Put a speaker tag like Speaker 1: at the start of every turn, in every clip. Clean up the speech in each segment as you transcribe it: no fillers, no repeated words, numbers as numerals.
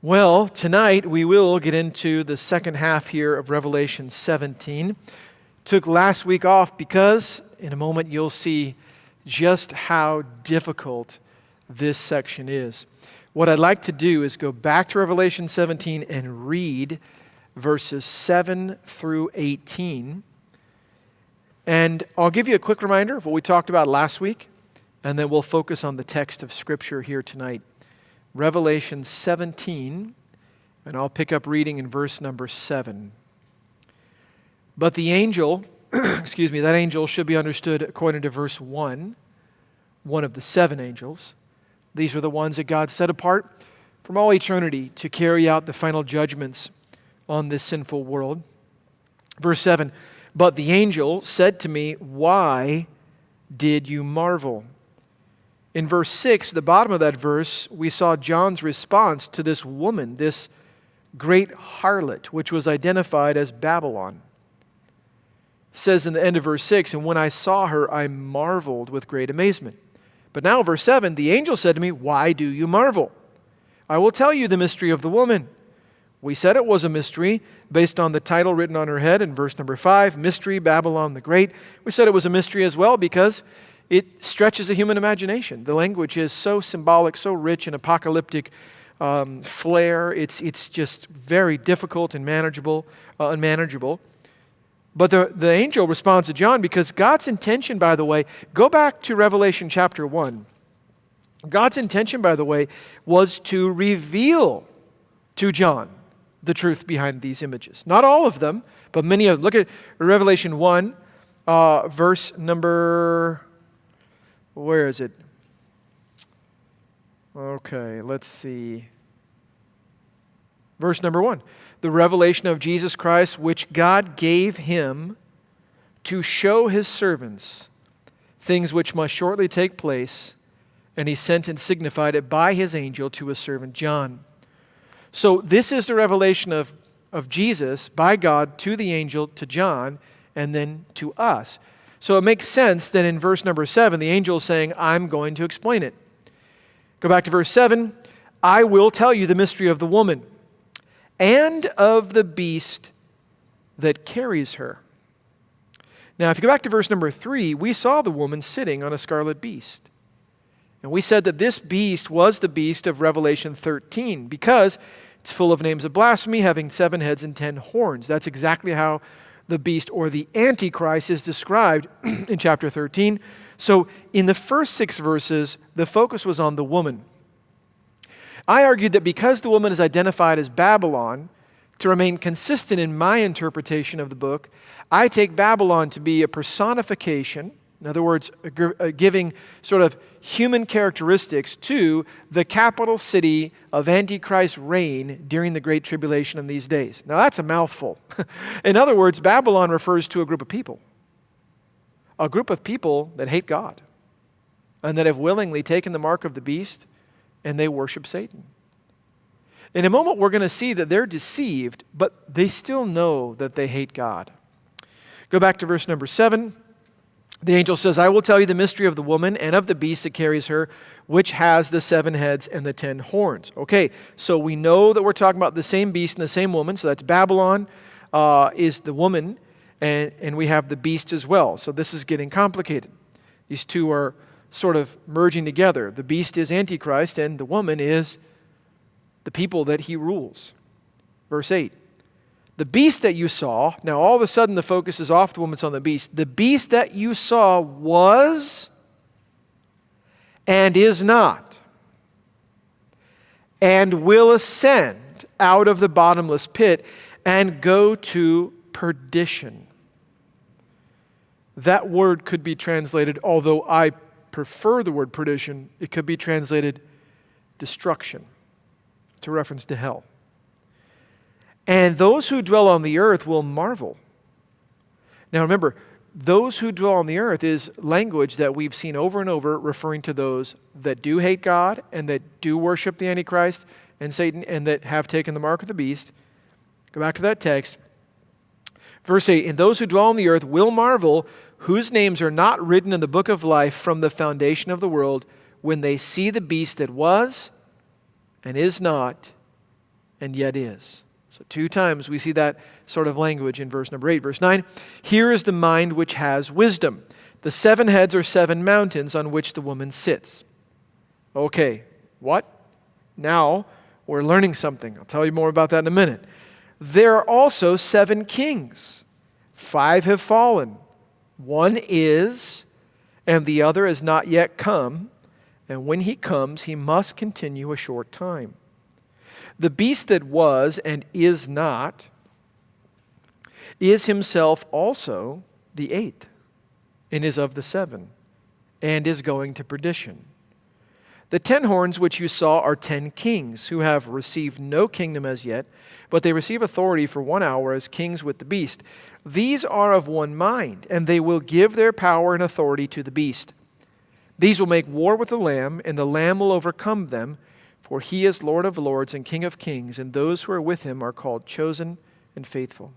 Speaker 1: Well, tonight we will get into the second half here of Revelation 17. Took last week off because in a moment you'll see just how difficult this section is. What I'd like to do is go back to Revelation 17 and read verses 7 through 18. And I'll give you a quick reminder of what we talked about last week, and then we'll focus on the text of Scripture here tonight. Revelation 17, and I'll pick up reading in verse number 7. But the angel, that angel should be understood according to verse 1, one of the 7 angels. These were the ones that God set apart from all eternity to carry out the final judgments on this sinful world. Verse 7, but the angel said to me, why did you marvel? In verse 6, the bottom of that verse, we saw John's response to this woman, this great harlot, which was identified as Babylon. It says in the end of verse 6, and when I saw her, I marveled with great amazement. But now, verse 7, the angel said to me, why do you marvel? I will tell you the mystery of the woman. We said it was a mystery based on the title written on her head in verse number 5, Mystery Babylon the Great. We said it was a mystery as well because it stretches the human imagination. The language is so symbolic, so rich in apocalyptic flair. It's just very difficult and unmanageable. But the angel responds to John because God's intention, by the way, go back to Revelation chapter 1. God's intention, by the way, was to reveal to John the truth behind these images. Not all of them, but many of them. Look at Revelation 1, verse number... Where is it? Okay, let's see. Verse number 1. The revelation of Jesus Christ, which God gave him to show his servants things which must shortly take place, and he sent and signified it by his angel to his servant John. So this is the revelation of Jesus by God to the angel, to John, and then to us. So it makes sense that in verse number 7, the angel is saying, I'm going to explain it. Go back to verse 7. I will tell you the mystery of the woman and of the beast that carries her. Now, if you go back to verse number 3, we saw the woman sitting on a scarlet beast. And we said that this beast was the beast of Revelation 13 because it's full of names of blasphemy, having 7 heads and 10 horns. That's exactly how the beast or the Antichrist is described in chapter 13. So in the first 6 verses, the focus was on the woman. I argued that because the woman is identified as Babylon, to remain consistent in my interpretation of the book, I take Babylon to be a personification, in other words, giving sort of human characteristics to the capital city of Antichrist's reign during the Great Tribulation in these days. Now that's a mouthful. In other words, Babylon refers to a group of people that hate God and that have willingly taken the mark of the beast and they worship Satan. In a moment, we're going to see that they're deceived, but they still know that they hate God. Go back to verse number 7. The angel says, I will tell you the mystery of the woman and of the beast that carries her, which has the 7 heads and the 10 horns. Okay, so we know that we're talking about the same beast and the same woman. So that's Babylon is the woman, and we have the beast as well. So this is getting complicated. These two are sort of merging together. The beast is Antichrist, and the woman is the people that he rules. Verse 8. The beast that you saw, now all of a sudden the focus is off the woman, it's on the beast. The beast that you saw was and is not, and will ascend out of the bottomless pit and go to perdition. That word could be translated, although I prefer the word perdition, it could be translated destruction. It's a reference to hell. And those who dwell on the earth will marvel. Now remember, those who dwell on the earth is language that we've seen over and over referring to those that do hate God and that do worship the Antichrist and Satan and that have taken the mark of the beast. Go back to that text. Verse 8, and those who dwell on the earth will marvel, whose names are not written in the book of life from the foundation of the world, when they see the beast that was and is not and yet is. So 2 times we see that sort of language in verse number 8. Verse 9, here is the mind which has wisdom. The 7 heads are 7 mountains on which the woman sits. Okay, what? Now we're learning something. I'll tell you more about that in a minute. There are also 7 kings. 5 have fallen. 1 is, and the other has not yet come. And when he comes, he must continue a short time. The beast that was and is not is himself also the 8th, and is of the 7, and is going to perdition. The 10 horns which you saw are 10 kings, who have received no kingdom as yet, but they receive authority for 1 hour as kings with the beast. These are of one mind, and they will give their power and authority to the beast. These will make war with the Lamb, and the Lamb will overcome them, for he is Lord of lords and King of kings, and those who are with him are called chosen and faithful.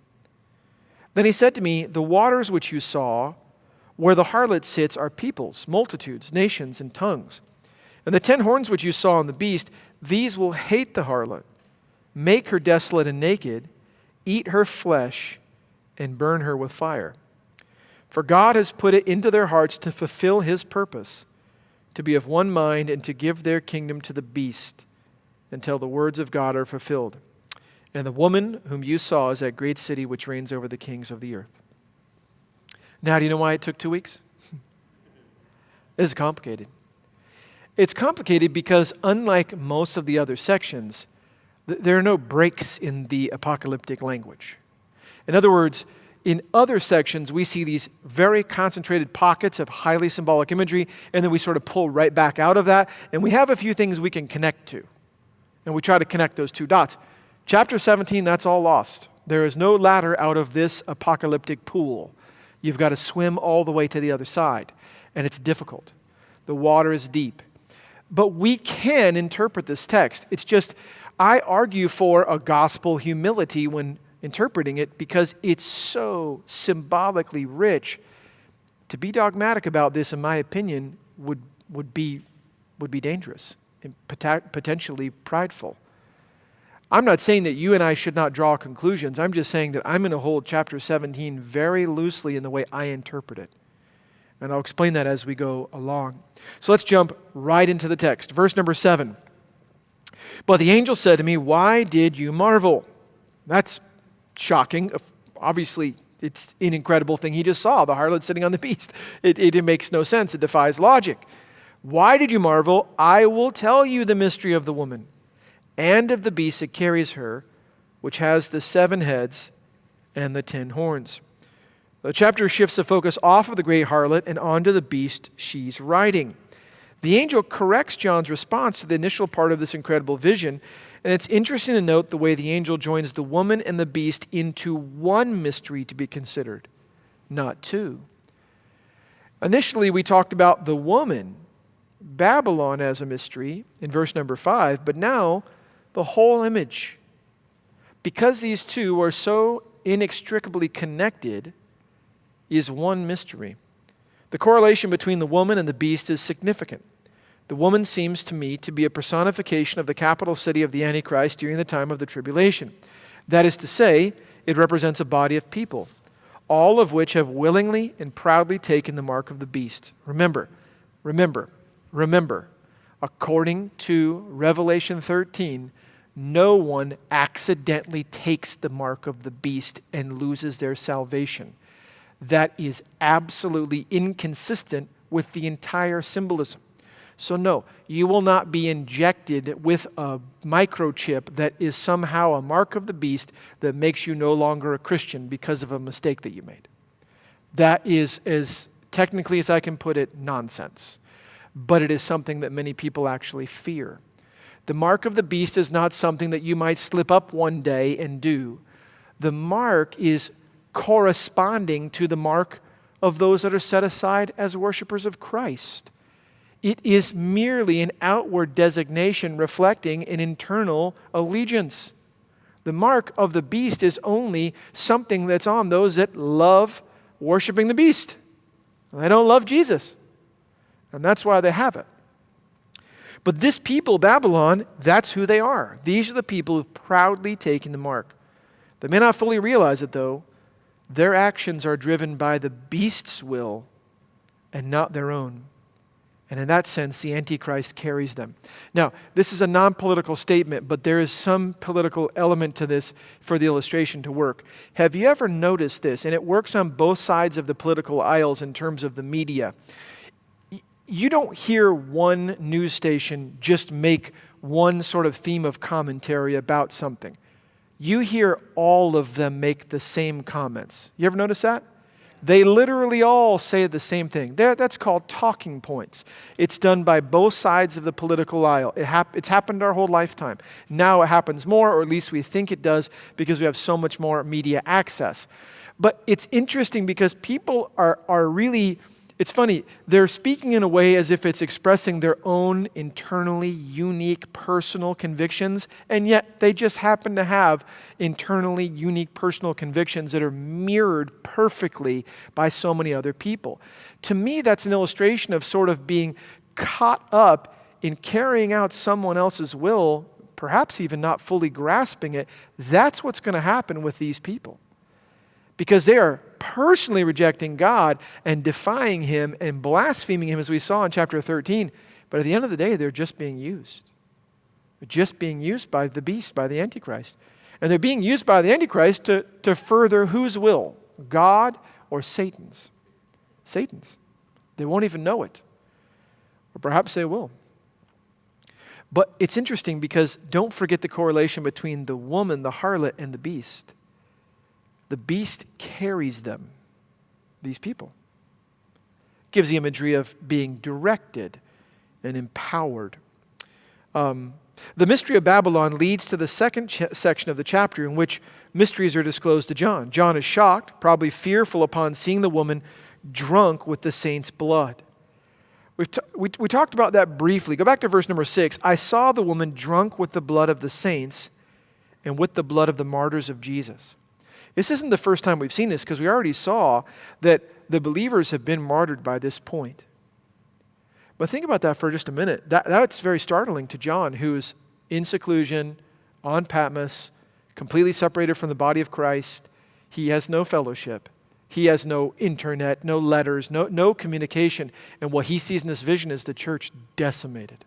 Speaker 1: Then he said to me, the waters which you saw, where the harlot sits, are peoples, multitudes, nations, and tongues. And the 10 horns which you saw on the beast, these will hate the harlot, make her desolate and naked, eat her flesh, and burn her with fire. For God has put it into their hearts to fulfill his purpose, to be of one mind and to give their kingdom to the beast until the words of God are fulfilled. And the woman whom you saw is that great city which reigns over the kings of the earth. Now, do you know why it took 2 weeks? This is complicated. It's complicated because unlike most of the other sections, there are no breaks in the apocalyptic language. In other words, in other sections, we see these very concentrated pockets of highly symbolic imagery, and then we sort of pull right back out of that, and we have a few things we can connect to. And we try to connect those 2 dots. Chapter 17, that's all lost. There is no ladder out of this apocalyptic pool. You've got to swim all the way to the other side, and it's difficult. The water is deep. But we can interpret this text. It's just, I argue for a gospel humility when interpreting it because it's so symbolically rich. To be dogmatic about this, in my opinion, would be dangerous and potentially prideful. I'm not saying that you and I should not draw conclusions. I'm just saying that I'm going to hold chapter 17 very loosely in the way I interpret it. And I'll explain that as we go along. So let's jump right into the text. Verse number 7. But the angel said to me, why did you marvel? That's shocking. Obviously, it's an incredible thing he just saw, the harlot sitting on the beast. It makes no sense. It defies logic. Why did you marvel? I will tell you the mystery of the woman and of the beast that carries her, which has the 7 heads and the 10 horns. The chapter shifts the focus off of the great harlot and onto the beast she's riding. The angel corrects John's response to the initial part of this incredible vision, and it's interesting to note the way the angel joins the woman and the beast into one mystery to be considered, not 2. Initially, we talked about the woman, Babylon, as a mystery in verse number 5, but now the whole image. Because these 2 are so inextricably connected, is one mystery. The correlation between the woman and the beast is significant. The woman seems to me to be a personification of the capital city of the Antichrist during the time of the tribulation. That is to say, it represents a body of people, all of which have willingly and proudly taken the mark of the beast. Remember, according to Revelation 13, no one accidentally takes the mark of the beast and loses their salvation. That is absolutely inconsistent with the entire symbolism. So no, you will not be injected with a microchip that is somehow a mark of the beast that makes you no longer a Christian because of a mistake that you made. That is, as technically as I can put it, nonsense. But it is something that many people actually fear. The mark of the beast is not something that you might slip up one day and do. The mark is corresponding to the mark of those that are set aside as worshipers of Christ. It is merely an outward designation reflecting an internal allegiance. The mark of the beast is only something that's on those that love worshiping the beast. They don't love Jesus. And that's why they have it. But this people, Babylon, that's who they are. These are the people who've proudly taken the mark. They may not fully realize it, though. Their actions are driven by the beast's will and not their own. And in that sense, the Antichrist carries them. Now, this is a non-political statement, but there is some political element to this for the illustration to work. Have you ever noticed this? And it works on both sides of the political aisles in terms of the media. You don't hear one news station just make one sort of theme of commentary about something. You hear all of them make the same comments. You ever notice that? They literally all say the same thing. That's called talking points. It's done by both sides of the political aisle. It's happened our whole lifetime. Now it happens more, or at least we think it does, because we have so much more media access. But it's interesting because people are really, it's funny, they're speaking in a way as if it's expressing their own internally unique personal convictions, and yet they just happen to have internally unique personal convictions that are mirrored perfectly by so many other people. To me, that's an illustration of sort of being caught up in carrying out someone else's will, perhaps even not fully grasping it. That's what's going to happen with these people. Because they are personally rejecting God and defying Him and blaspheming Him, as we saw in chapter 13. But at the end of the day, they're just being used. They're just being used by the beast, by the Antichrist. And they're being used by the Antichrist to further whose will? God or Satan's? Satan's. They won't even know it. Or perhaps they will. But it's interesting because don't forget the correlation between the woman, the harlot, and the beast. The beast carries them, these people. Gives the imagery of being directed and empowered. The mystery of Babylon leads to the second section of the chapter in which mysteries are disclosed to John. John is shocked, probably fearful upon seeing the woman drunk with the saints' blood. We talked about that briefly. Go back to verse number 6. I saw the woman drunk with the blood of the saints and with the blood of the martyrs of Jesus. This isn't the first time we've seen this, because we already saw that the believers have been martyred by this point. But think about that for just a minute. That's very startling to John, who's in seclusion, on Patmos, completely separated from the body of Christ. He has no fellowship. He has no internet, no letters, no communication. And what he sees in this vision is the church decimated.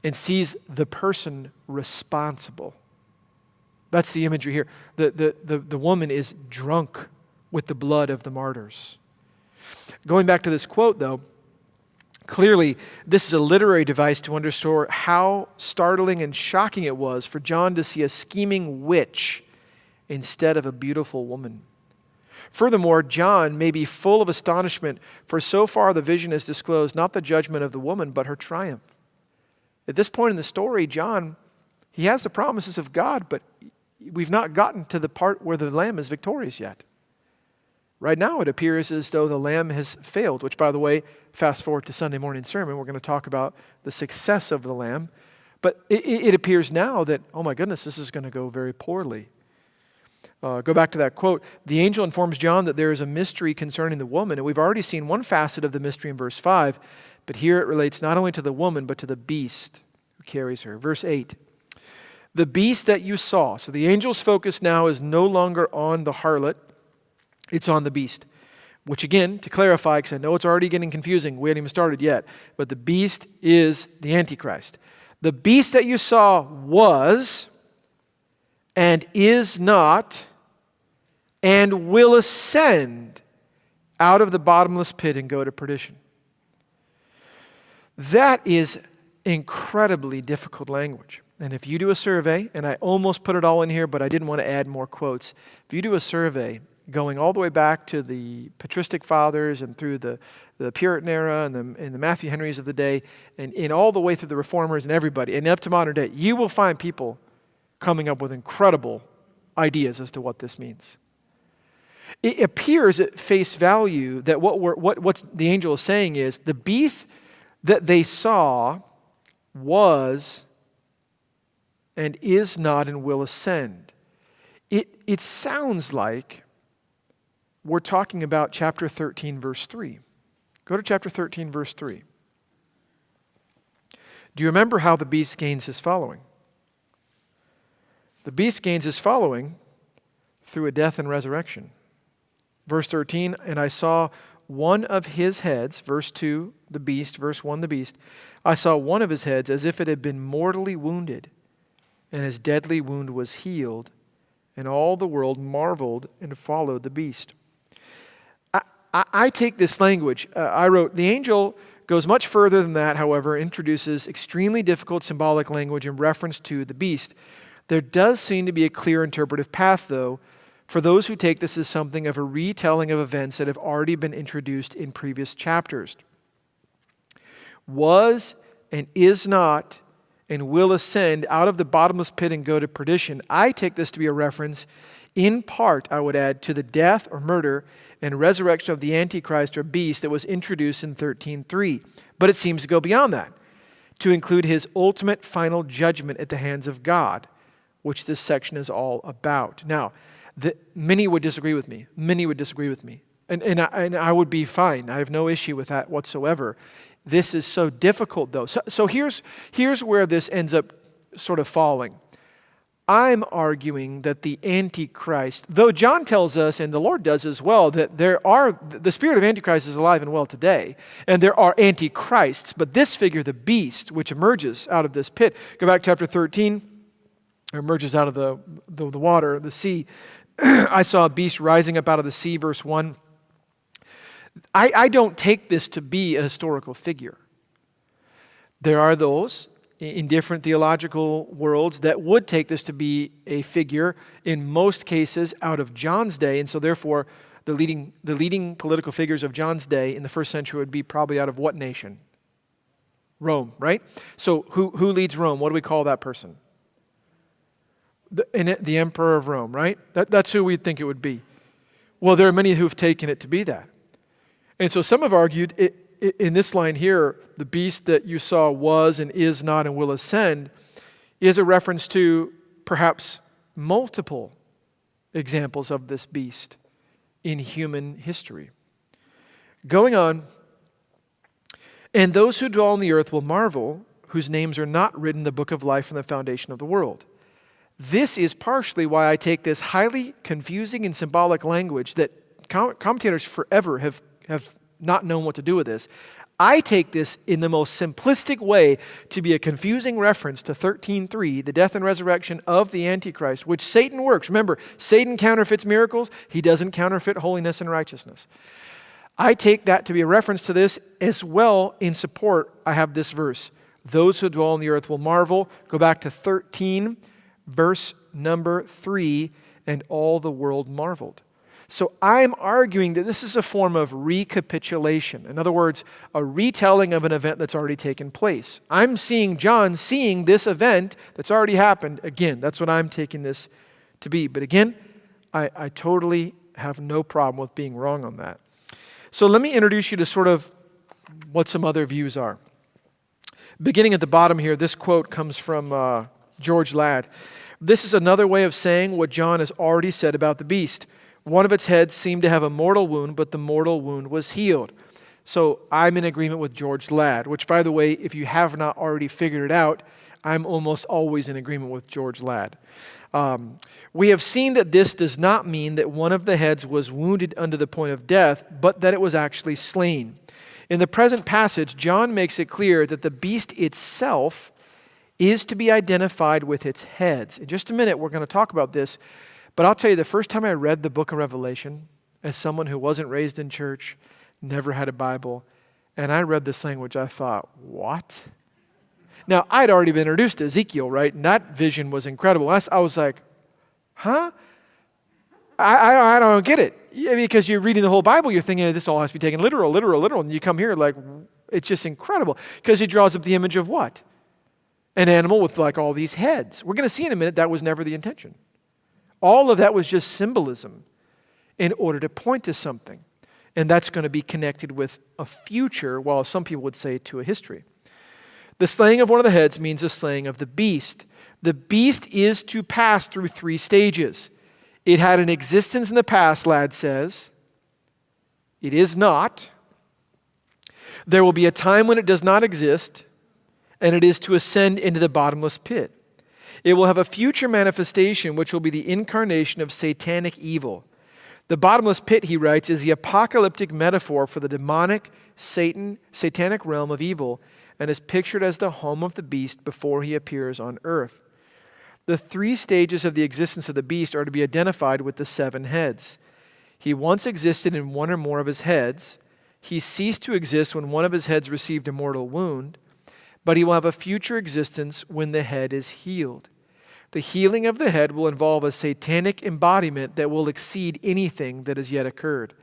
Speaker 1: And sees the person responsible. That's the imagery here. The woman is drunk with the blood of the martyrs. Going back to this quote, though, clearly this is a literary device to underscore how startling and shocking it was for John to see a scheming witch instead of a beautiful woman. Furthermore, John may be full of astonishment, for so far the vision has disclosed not the judgment of the woman, but her triumph. At this point in the story, John, he has the promises of God, but we've not gotten to the part where the Lamb is victorious yet. Right now it appears as though the Lamb has failed, which, by the way, fast forward to Sunday morning sermon, we're going to talk about the success of the Lamb. But it appears now that, oh my goodness, this is going to go very poorly. Go back to that quote. The angel informs John that there is a mystery concerning the woman, and we've already seen one facet of the mystery in verse 5, but here it relates not only to the woman, but to the beast who carries her. Verse 8. The beast that you saw. So the angel's focus now is no longer on the harlot. It's on the beast. Which again, to clarify, because I know it's already getting confusing. We haven't even started yet. But the beast is the Antichrist. The beast that you saw was and is not and will ascend out of the bottomless pit and go to perdition. That is incredibly difficult language. And if you do a survey, and I almost put it all in here, but I didn't want to add more quotes. If you do a survey going all the way back to the patristic fathers and through the Puritan era and the Matthew Henrys of the day, and all the way through the Reformers and everybody, and up to modern day, you will find people coming up with incredible ideas as to what this means. It appears at face value that what the angel is saying is the beast that they saw was and is not and will ascend. It sounds like we're talking about chapter 13, verse 3. Go to chapter 13, verse 3. Do you remember how the beast gains his following? The beast gains his following through a death and resurrection. Verse 13, and I saw one of his heads, verse 2, the beast, verse 1, the beast. I saw one of his heads as if it had been mortally wounded, and his deadly wound was healed, and all the world marveled and followed the beast. I take this language. I wrote, the angel goes much further than that, however, introduces extremely difficult symbolic language in reference to the beast. There does seem to be a clear interpretive path, though, for those who take this as something of a retelling of events that have already been introduced in previous chapters. Was and is not and will ascend out of the bottomless pit and go to perdition. I take this to be a reference, in part, I would add, to the death or murder and resurrection of the Antichrist or beast that was introduced in 13:3. But it seems to go beyond that, to include his ultimate final judgment at the hands of God, which this section is all about. Now, many would disagree with me. Many would disagree with me. And I would be fine. I have no issue with that whatsoever. This is so difficult, though. So here's where this ends up sort of falling. I'm arguing that the Antichrist, though John tells us, and the Lord does as well, that the spirit of Antichrist is alive and well today, and there are Antichrists, but this figure, the beast, which emerges out of this pit, go back to chapter 13, emerges out of the water, the sea. I saw a beast rising up out of the sea, verse 1. I don't take this to be a historical figure. There are those in different theological worlds that would take this to be a figure, in most cases, out of John's day, and so therefore the leading political figures of John's day in the first century would be probably out of what nation? Rome, right? So who leads Rome? What do we call that person? The emperor of Rome, right? That's who we'd think it would be. Well, there are many who have taken it to be that. And so some have argued in this line here, the beast that you saw was and is not and will ascend is a reference to perhaps multiple examples of this beast in human history. Going on, and those who dwell on the earth will marvel, whose names are not written in the book of life from the foundation of the world. This is partially why I take this highly confusing and symbolic language that commentators forever have not known what to do with this. I take this in the most simplistic way to be a confusing reference to 13:3, the death and resurrection of the Antichrist, which Satan works. Remember, Satan counterfeits miracles. He doesn't counterfeit holiness and righteousness. I take that to be a reference to this as well. In support, I have this verse. Those who dwell on the earth will marvel. Go back to 13, verse number 3, and all the world marveled. So I'm arguing that this is a form of recapitulation. In other words, a retelling of an event that's already taken place. I'm seeing John seeing this event that's already happened again. That's what I'm taking this to be. But again, I totally have no problem with being wrong on that. So let me introduce you to sort of what some other views are. Beginning at the bottom here, this quote comes from George Ladd. This is another way of saying what John has already said about the beast. One of its heads seemed to have a mortal wound, but the mortal wound was healed. So I'm in agreement with George Ladd, which, by the way, if you have not already figured it out, I'm almost always in agreement with George Ladd. We have seen that this does not mean that one of the heads was wounded unto the point of death, but that it was actually slain. In the present passage, John makes it clear that the beast itself is to be identified with its heads. In just a minute, we're going to talk about this. But I'll tell you, the first time I read the book of Revelation, as someone who wasn't raised in church, never had a Bible, and I read this language, I thought, what? Now, I'd already been introduced to Ezekiel, right? And that vision was incredible. I was like, huh? I don't get it. Yeah, because you're reading the whole Bible, you're thinking this all has to be taken literal. And you come here like, it's just incredible. Because he draws up the image of what? An animal with like all these heads. We're going to see in a minute that was never the intention. All of that was just symbolism in order to point to something. And that's going to be connected with a future, while some people would say to a history. The slaying of one of the heads means the slaying of the beast. The beast is to pass through 3 stages. It had an existence in the past, Ladd says. It is not. There will be a time when it does not exist. and it is to ascend into the bottomless pit. It will have a future manifestation, which will be the incarnation of satanic evil. The bottomless pit, he writes, is the apocalyptic metaphor for the demonic, satanic realm of evil, and is pictured as the home of the beast before he appears on earth. The three stages of the existence of the beast are to be identified with the 7 heads. He once existed in one or more of his heads. He ceased to exist when one of his heads received a mortal wound, but he will have a future existence when the head is healed. The healing of the head will involve a satanic embodiment that will exceed anything that has yet occurred.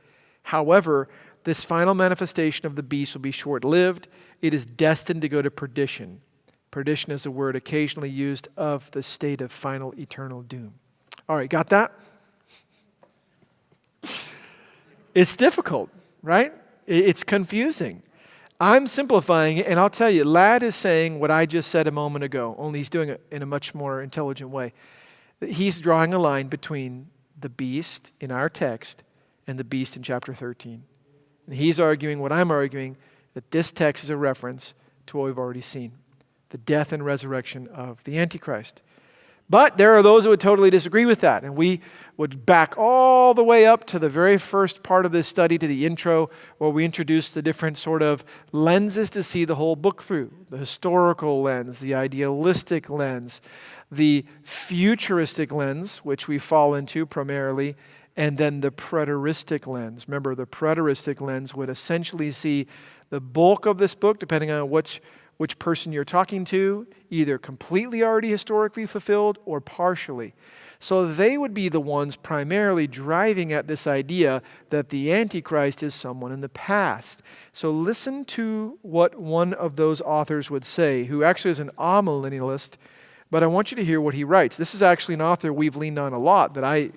Speaker 1: However, this final manifestation of the beast will be short-lived. It is destined to go to perdition. Perdition is a word occasionally used of the state of final eternal doom. All right, got that? It's difficult, right? It's confusing. I'm simplifying it, and I'll tell you, Ladd is saying what I just said a moment ago, only he's doing it in a much more intelligent way. He's drawing a line between the beast in our text and the beast in chapter 13. And he's arguing what I'm arguing, that this text is a reference to what we've already seen, the death and resurrection of the Antichrist. But there are those who would totally disagree with that, and we would back all the way up to the very first part of this study, to the intro, where we introduce the different sort of lenses to see the whole book through. The historical lens, the idealistic lens, the futuristic lens, which we fall into primarily, and then the preteristic lens. Remember, the preteristic lens would essentially see the bulk of this book, depending on which person you're talking to, either completely already historically fulfilled or partially. So they would be the ones primarily driving at this idea that the Antichrist is someone in the past. So listen to what one of those authors would say, who actually is an amillennialist, but I want you to hear what he writes. This is actually an author we've leaned on a lot that I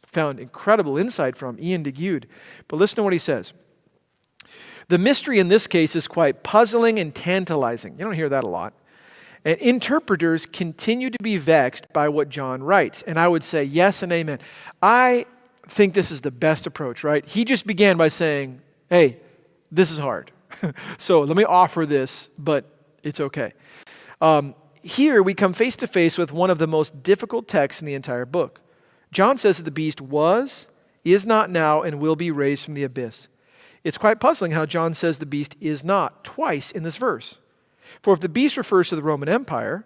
Speaker 1: found incredible insight from, Ian DeGude. But listen to what he says. The mystery in this case is quite puzzling and tantalizing. You don't hear that a lot. And interpreters continue to be vexed by what John writes. And I would say yes and amen. I think this is the best approach, right? He just began by saying, hey, this is hard. So let me offer this, but it's okay. Here we come face to face with one of the most difficult texts in the entire book. John says that the beast was, is not now, and will be raised from the abyss. It's quite puzzling how John says the beast is not twice in this verse. For if the beast refers to the Roman Empire,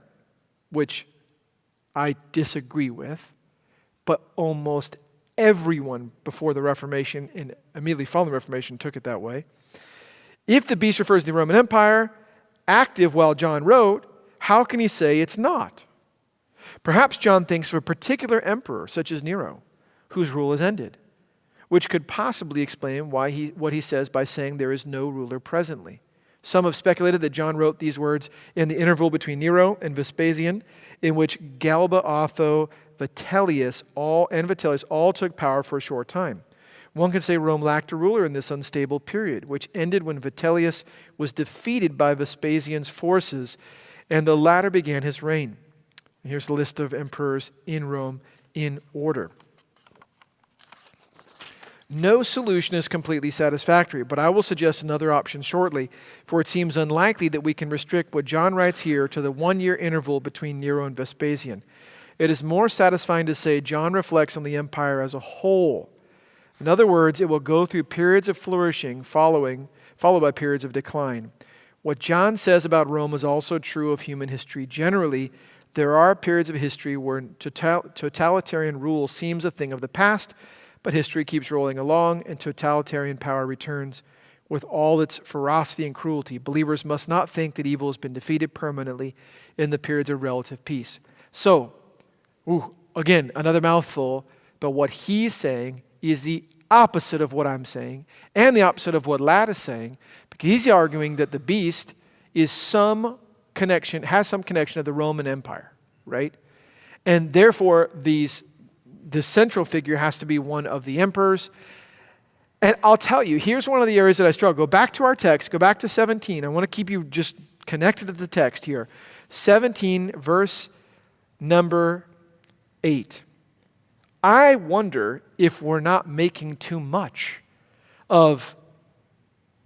Speaker 1: which I disagree with, but almost everyone before the Reformation and immediately following the Reformation took it that way. If the beast refers to the Roman Empire, active while John wrote, how can he say it's not? Perhaps John thinks of a particular emperor, such as Nero, whose rule has ended, which could possibly explain what he says by saying there is no ruler presently. Some have speculated that John wrote these words in the interval between Nero and Vespasian, in which Galba, Otho, Vitellius all took power for a short time. One could say Rome lacked a ruler in this unstable period, which ended when Vitellius was defeated by Vespasian's forces, and the latter began his reign. Here's a list of emperors in Rome in order. No solution is completely satisfactory, but I will suggest another option shortly, for it seems unlikely that we can restrict what John writes here to the 1-year interval between Nero and Vespasian. It is more satisfying to say John reflects on the empire as a whole. In other words, it will go through periods of flourishing, followed by periods of decline. What John says about Rome is also true of human history generally. There are periods of history where totalitarian rule seems a thing of the past, but history keeps rolling along and totalitarian power returns with all its ferocity and cruelty. Believers must not think that evil has been defeated permanently in the periods of relative peace. So, again, another mouthful, but what he's saying is the opposite of what I'm saying and the opposite of what Ladd is saying, because he's arguing that the beast is has some connection to the Roman Empire, right? And therefore, the central figure has to be one of the emperors. And I'll tell you, here's one of the areas that I struggle. Go back to our text, go back to 17. I want to keep you just connected to the text here. 17, verse number 8. I wonder if we're not making too much of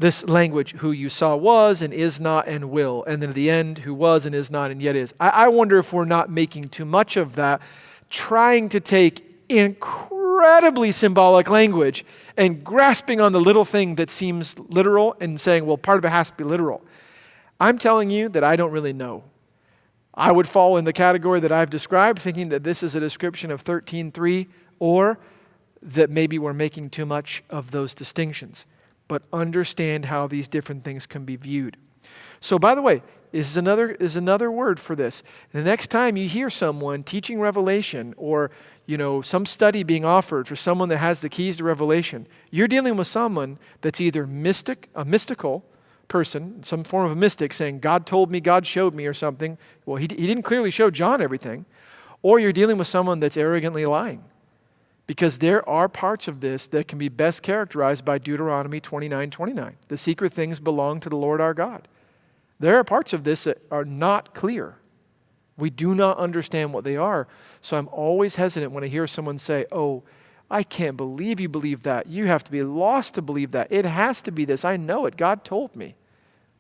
Speaker 1: This language, who you saw was and is not and will. And then at the end, who was and is not and yet is. I wonder if we're not making too much of that, trying to take incredibly symbolic language and grasping on the little thing that seems literal and saying, well, part of it has to be literal. I'm telling you that I don't really know. I would fall in the category that I've described, thinking that this is a description of 13:3, or that maybe we're making too much of those distinctions. But understand how these different things can be viewed. So, by the way, is another word for this. The next time you hear someone teaching Revelation, or some study being offered for someone that has the keys to Revelation, you're dealing with someone that's either a mystical person, some form of a mystic, saying, God told me, God showed me, or something. Well, he didn't clearly show John everything. Or you're dealing with someone that's arrogantly lying. Because there are parts of this that can be best characterized by Deuteronomy 29:29. The secret things belong to the Lord our God. There are parts of this that are not clear. We do not understand what they are. So I'm always hesitant when I hear someone say, oh, I can't believe you believe that. You have to be lost to believe that. It has to be this. I know it. God told me.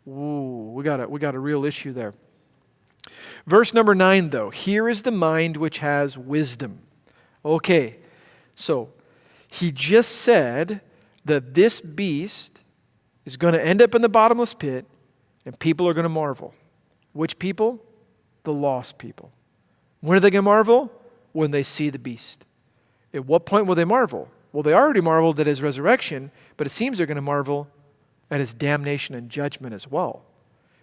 Speaker 1: Ooh, we got a real issue there. Verse number 9, though. Here is the mind which has wisdom. Okay. So, he just said that this beast is going to end up in the bottomless pit, and people are going to marvel. Which people? The lost people. When are they going to marvel? When they see the beast. At what point will they marvel? Well, they already marveled at his resurrection, but it seems they're going to marvel at his damnation and judgment as well.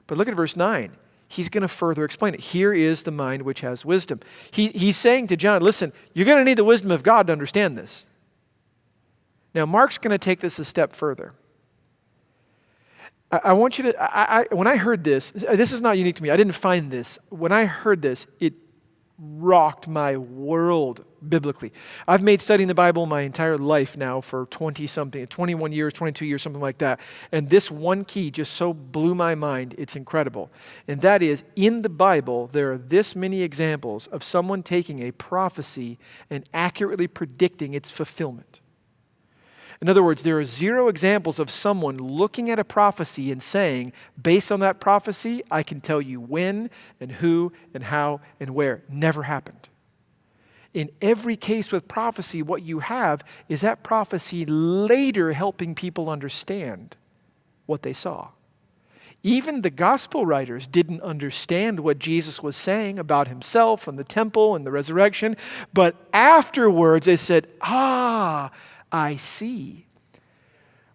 Speaker 1: But look at verse 9. He's going to further explain it. Here is the mind which has wisdom. He's saying to John, listen, you're going to need the wisdom of God to understand this. Now, Mark's going to take this a step further. I want you to, when I heard this is not unique to me. I didn't find this. When I heard this, it rocked my world biblically. I've made studying the Bible my entire life now for 21 years, 22 years, something like that. And this one key just so blew my mind, it's incredible. And that is, in the Bible, there are this many examples of someone taking a prophecy and accurately predicting its fulfillment. In other words, there are 0 examples of someone looking at a prophecy and saying, based on that prophecy, I can tell you when and who and how and where. Never happened. In every case with prophecy, what you have is that prophecy later helping people understand what they saw. Even the gospel writers didn't understand what Jesus was saying about himself and the temple and the resurrection, but afterwards they said, I see.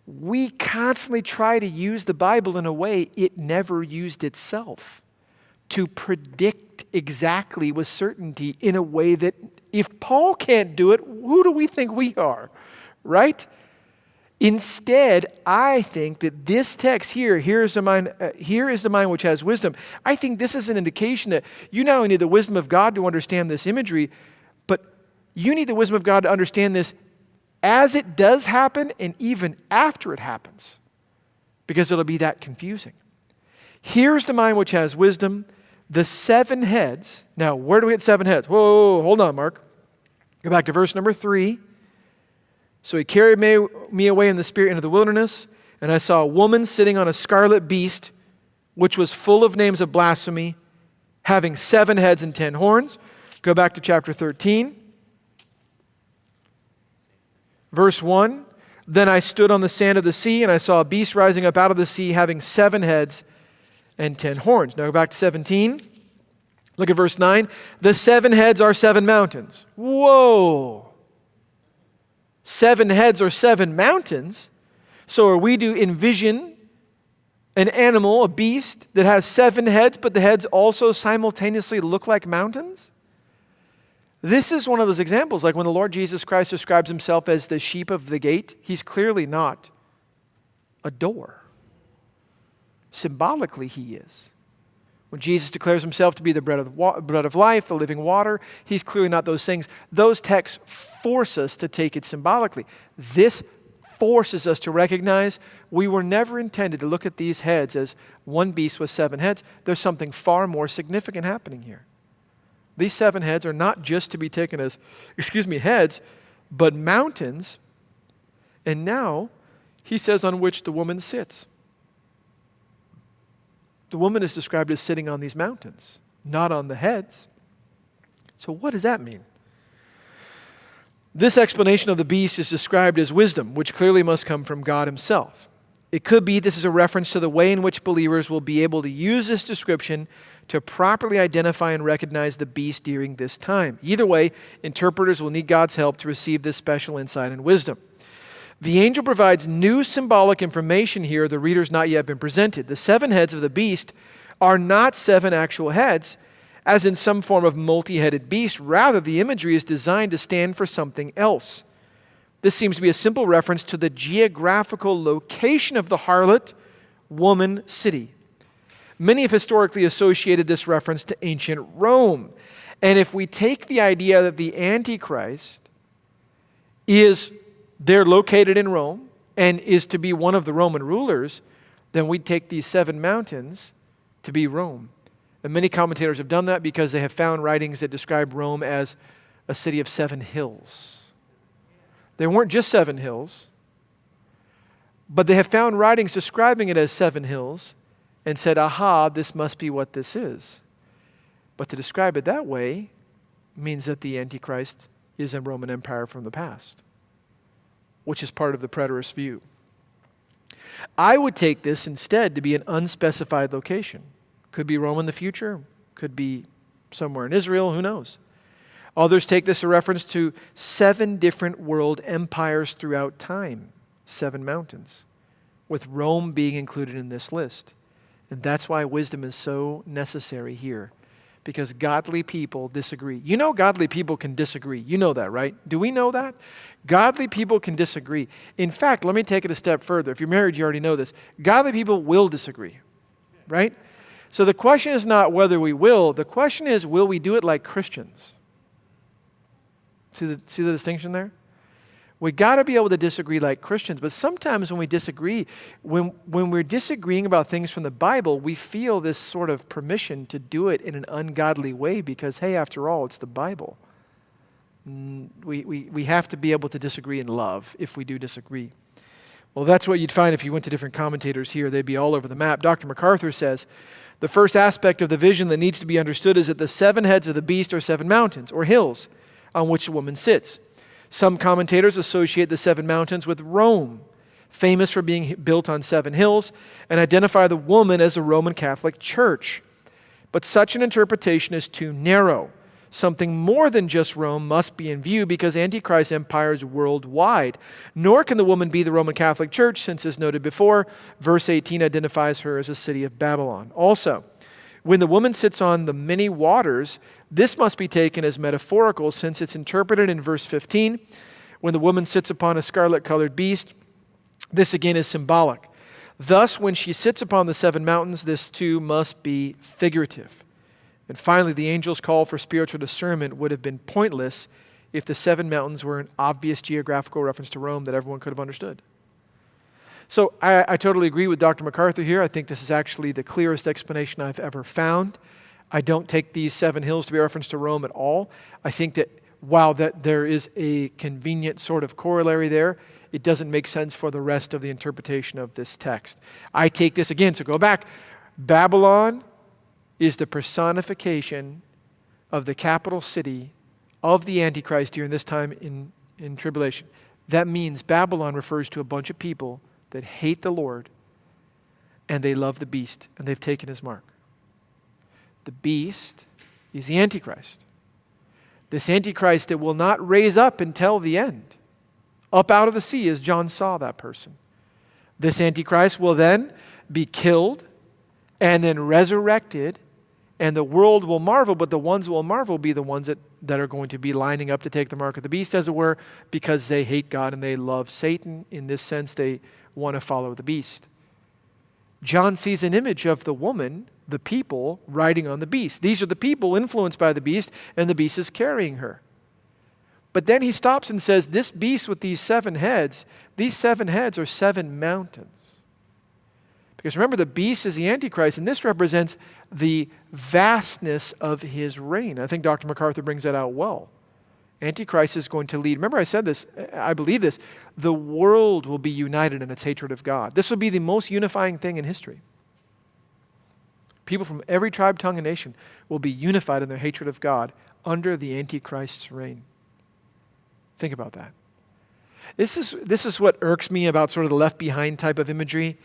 Speaker 1: We constantly try to use the Bible in a way it never used itself, to predict exactly with certainty in a way that if Paul can't do it, who do we think we are, right? Instead, I think that this text here is the mind which has wisdom. I think this is an indication that you not only need the wisdom of God to understand this imagery, but you need the wisdom of God to understand this as it does happen and even after it happens, because it'll be that confusing. Here's the mind which has wisdom, the 7 heads. Now, where do we get 7 heads? Whoa, hold on, Mark. Go back to verse number 3. So he carried me away in the spirit into the wilderness, and I saw a woman sitting on a scarlet beast, which was full of names of blasphemy, having 7 heads and 10 horns. Go back to chapter 13. Verse 1, then I stood on the sand of the sea, and I saw a beast rising up out of the sea, having 7 heads and 10 horns. Now go back to 17. Look at verse 9. The 7 heads are 7 mountains. Whoa. 7 heads are 7 mountains? So are we to envision an animal, a beast, that has 7 heads, but the heads also simultaneously look like mountains? This is one of those examples, like when the Lord Jesus Christ describes himself as the sheep of the gate, he's clearly not a door. Symbolically, he is. When Jesus declares himself to be the bread of life, the living water, he's clearly not those things. Those texts force us to take it symbolically. This forces us to recognize we were never intended to look at these heads as one beast with 7 heads. There's something far more significant happening here. These 7 heads are not just to be taken as, heads, but mountains. And now, he says on which the woman sits. the woman is described as sitting on these mountains, not on the heads. So what does that mean? This explanation of the beast is described as wisdom, which clearly must come from God himself. It could be this is a reference to the way in which believers will be able to use this description to properly identify and recognize the beast during this time. Either way, interpreters will need God's help to receive this special insight and wisdom. The angel provides new symbolic information here the reader's not yet been presented. The 7 heads of the beast are not 7 actual heads, as in some form of multi-headed beast. Rather, the imagery is designed to stand for something else. This seems to be a simple reference to the geographical location of the harlot woman city. Many have historically associated this reference to ancient Rome. And if we take the idea that the Antichrist is there located in Rome and is to be one of the Roman rulers, then we'd take these 7 mountains to be Rome. And many commentators have done that because they have found writings that describe Rome as a city of 7 hills. There weren't just 7 hills, but they have found writings describing it as 7 hills and said, aha, this must be what this is. But to describe it that way means that the Antichrist is a Roman Empire from the past, which is part of the preterist view. I would take this instead to be an unspecified location. Could be Rome in the future, could be somewhere in Israel, who knows? Others take this a reference to 7 different world empires throughout time, 7 mountains, with Rome being included in this list. And that's why wisdom is so necessary here, because godly people disagree. You know godly people can disagree. You know that, right? Do we know that? Godly people can disagree. In fact, let me take it a step further. If you're married, you already know this. Godly people will disagree, right? So the question is not whether we will. The question is, will we do it like Christians? See the distinction there? We got to be able to disagree like Christians. But sometimes when we disagree, when we're disagreeing about things from the Bible, we feel this sort of permission to do it in an ungodly way because, hey, after all, it's the Bible. We have to be able to disagree in love if we do disagree. Well, that's what you'd find if you went to different commentators here. They'd be all over the map. Dr. MacArthur says, the first aspect of the vision that needs to be understood is that the 7 heads of the beast are 7 mountains or hills on which the woman sits. Some commentators associate the 7 mountains with Rome, famous for being built on 7 hills, and identify the woman as the Roman Catholic Church. But such an interpretation is too narrow. Something more than just Rome must be in view because Antichrist empire is worldwide. Nor can the woman be the Roman Catholic Church, since as noted before, verse 18 identifies her as a city of Babylon. Also, when the woman sits on the many waters, this must be taken as metaphorical since it's interpreted in verse 15. When the woman sits upon a scarlet-colored beast, this again is symbolic. Thus, when she sits upon the 7 mountains, this too must be figurative. And finally, the angel's call for spiritual discernment would have been pointless if the 7 mountains were an obvious geographical reference to Rome that everyone could have understood. So I totally agree with Dr. MacArthur here. I think this is actually the clearest explanation I've ever found. I don't take these 7 hills to be a reference to Rome at all. I think that while that there is a convenient sort of corollary there, it doesn't make sense for the rest of the interpretation of this text. I take this again, so go back. Babylon is the personification of the capital city of the Antichrist during this time in tribulation. That means Babylon refers to a bunch of people that hate the Lord and they love the beast and they've taken his mark. The beast is the Antichrist. This Antichrist that will not raise up until the end, up out of the sea as John saw that person. This Antichrist will then be killed and then resurrected, and the world will marvel, but the ones who will marvel will be the ones that are going to be lining up to take the mark of the beast, as it were, because they hate God and they love Satan. In this sense, they want to follow the beast. John sees an image of the woman, the people, riding on the beast. These are the people influenced by the beast, and the beast is carrying her. But then he stops and says, this beast with these 7 heads are 7 mountains. Because remember, the beast is the Antichrist, and this represents the vastness of his reign. I think Dr. MacArthur brings that out well. Antichrist is going to lead. Remember I said this, I believe this. The world will be united in its hatred of God. This will be the most unifying thing in history. People from every tribe, tongue, and nation will be unified in their hatred of God under the Antichrist's reign. Think about that. This is what irks me about sort of the Left Behind type of imagery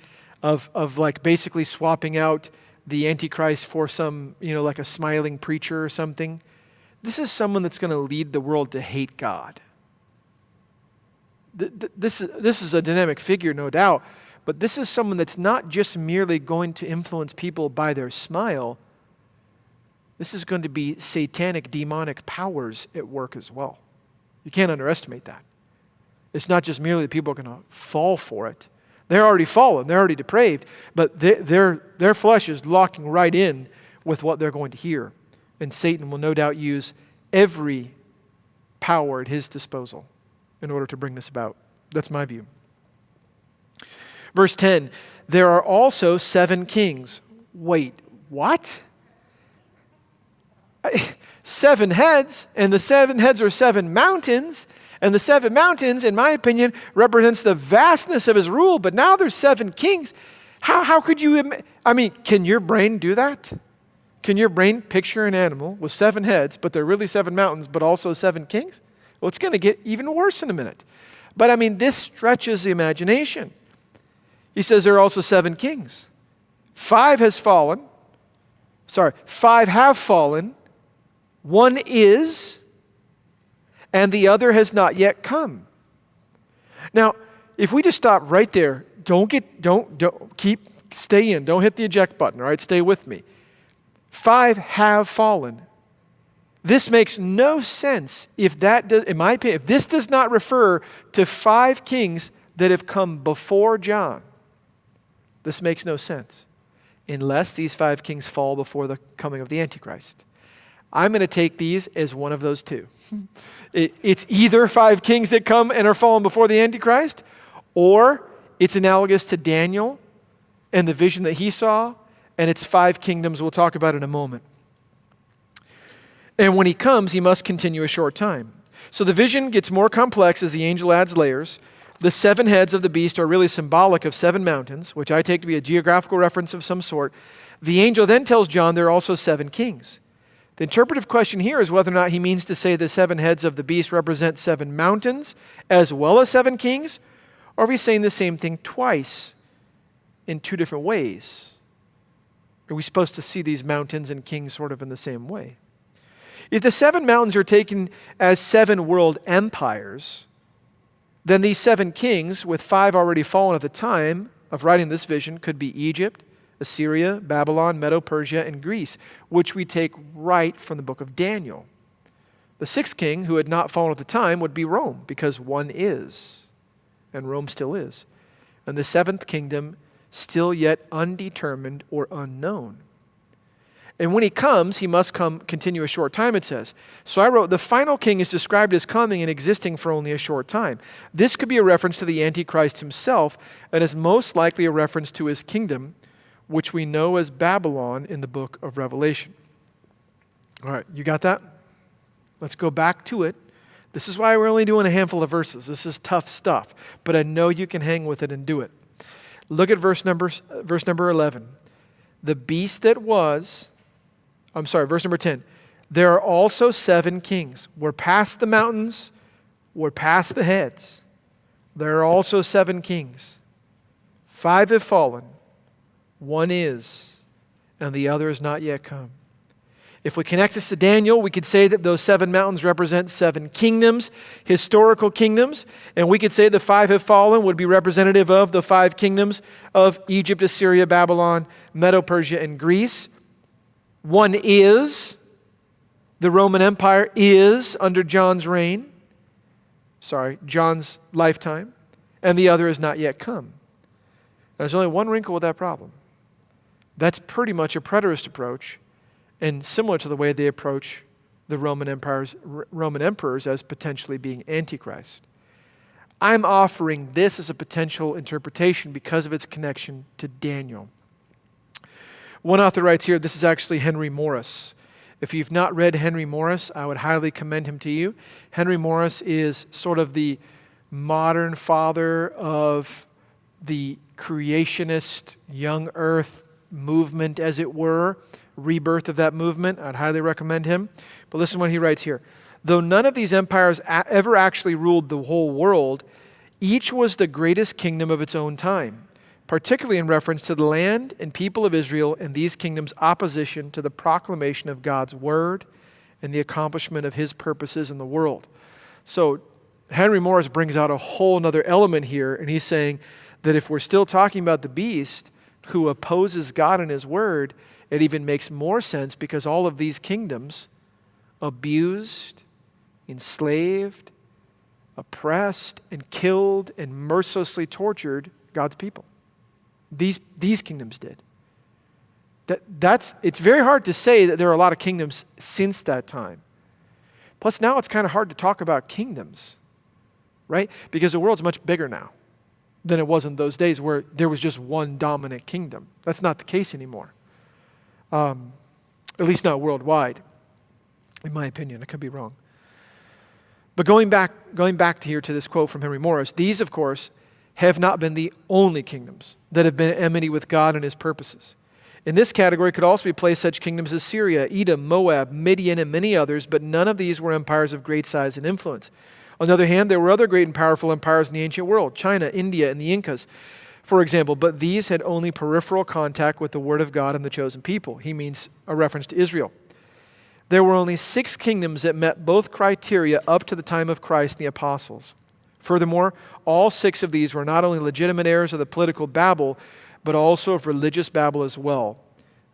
Speaker 1: of like basically swapping out the Antichrist for some, like a smiling preacher or something. This is someone that's going to lead the world to hate God. This is a dynamic figure, no doubt, but this is someone that's not just merely going to influence people by their smile. This is going to be satanic, demonic powers at work as well. You can't underestimate that. It's not just merely that people are going to fall for it. They're already fallen, they're already depraved, but their flesh is locking right in with what they're going to hear. And Satan will no doubt use every power at his disposal in order to bring this about. That's my view. Verse 10, there are also 7 kings. Wait, what? 7 heads, and the 7 heads are 7 mountains, and the 7 mountains, in my opinion, represents the vastness of his rule, but now there's 7 kings. How could you, can your brain do that? Can your brain picture an animal with 7 heads, but they're really 7 mountains, but also 7 kings? Well, it's going to get even worse in a minute. But this stretches the imagination. He says there are also 7 kings. 5 have fallen. 1 is, and the other has not yet come. Now, if we just stop right there, stay in, don't hit the eject button, all right? Stay with me. 5 have fallen. This makes no sense if that does, in my opinion, if this does not refer to 5 kings that have come before John. This makes no sense unless these 5 kings fall before the coming of the Antichrist. I'm going to take these as one of those 2. It's either 5 kings that come and are fallen before the Antichrist, or it's analogous to Daniel and the vision that he saw, and it's 5 kingdoms we'll talk about in a moment. And when he comes, he must continue a short time. So the vision gets more complex as the angel adds layers. The 7 heads of the beast are really symbolic of 7 mountains, which I take to be a geographical reference of some sort. The angel then tells John there are also 7 kings. The interpretive question here is whether or not he means to say the 7 heads of the beast represent 7 mountains as well as 7 kings, or if he's saying the same thing twice in 2 different ways. Are we supposed to see these mountains and kings sort of in the same way? If the 7 mountains are taken as 7 world empires, then these 7 kings, with 5 already fallen at the time of writing this vision, could be Egypt, Assyria, Babylon, Medo-Persia, and Greece, which we take right from the book of Daniel. The 6th king, who had not fallen at the time, would be Rome, because 1 is, and Rome still is. And the 7th kingdom, still yet undetermined or unknown. And when he comes, he must continue a short time, it says. So I wrote, the final king is described as coming and existing for only a short time. This could be a reference to the Antichrist himself, and is most likely a reference to his kingdom, which we know as Babylon in the book of Revelation. All right, you got that? Let's go back to it. This is why we're only doing a handful of verses. This is tough stuff, but I know you can hang with it and do it. Look at verse number 11. The beast that was... verse number 10. There are also 7 kings. We're past the mountains. We're past the heads. There are also 7 kings. 5 have fallen. 1 is, and the other is not yet come. If we connect this to Daniel, we could say that those 7 mountains represent 7 kingdoms, historical kingdoms, and we could say the 5 have fallen would be representative of the 5 kingdoms of Egypt, Assyria, Babylon, Medo-Persia, and Greece. 1 is, the Roman Empire is under John's lifetime, and the other has not yet come. There's only one wrinkle with that problem. That's pretty much a preterist approach, and similar to the way they approach the Roman emperors as potentially being Antichrist. I'm offering this as a potential interpretation because of its connection to Daniel. One author writes here, this is actually Henry Morris. If you've not read Henry Morris, I would highly commend him to you. Henry Morris is sort of the modern father of the creationist, young earth movement, as it were, rebirth of that movement. I'd highly recommend him. But listen to what he writes here. Though none of these empires ever actually ruled the whole world, each was the greatest kingdom of its own time, particularly in reference to the land and people of Israel and these kingdoms' opposition to the proclamation of God's word and the accomplishment of his purposes in the world. So Henry Morris brings out a whole other element here, and he's saying that if we're still talking about the beast who opposes God and his word, it even makes more sense because all of these kingdoms abused, enslaved, oppressed, and killed, and mercilessly tortured God's people. These kingdoms did. It's very hard to say that there are a lot of kingdoms since that time. Plus now it's kind of hard to talk about kingdoms, right? Because the world's much bigger now than it was in those days where there was just one dominant kingdom. That's not the case anymore. At least not worldwide, in my opinion. I could be wrong. But going back to this quote from Henry Morris, these, of course, have not been the only kingdoms that have been at enmity with God and his purposes. In this category could also be placed such kingdoms as Syria, Edom, Moab, Midian, and many others, but none of these were empires of great size and influence. On the other hand, there were other great and powerful empires in the ancient world, China, India, and the Incas, for example, but these had only peripheral contact with the word of God and the chosen people. He means a reference to Israel. There were only 6 kingdoms that met both criteria up to the time of Christ and the apostles. Furthermore, all 6 of these were not only legitimate heirs of the political Babel, but also of religious Babel as well.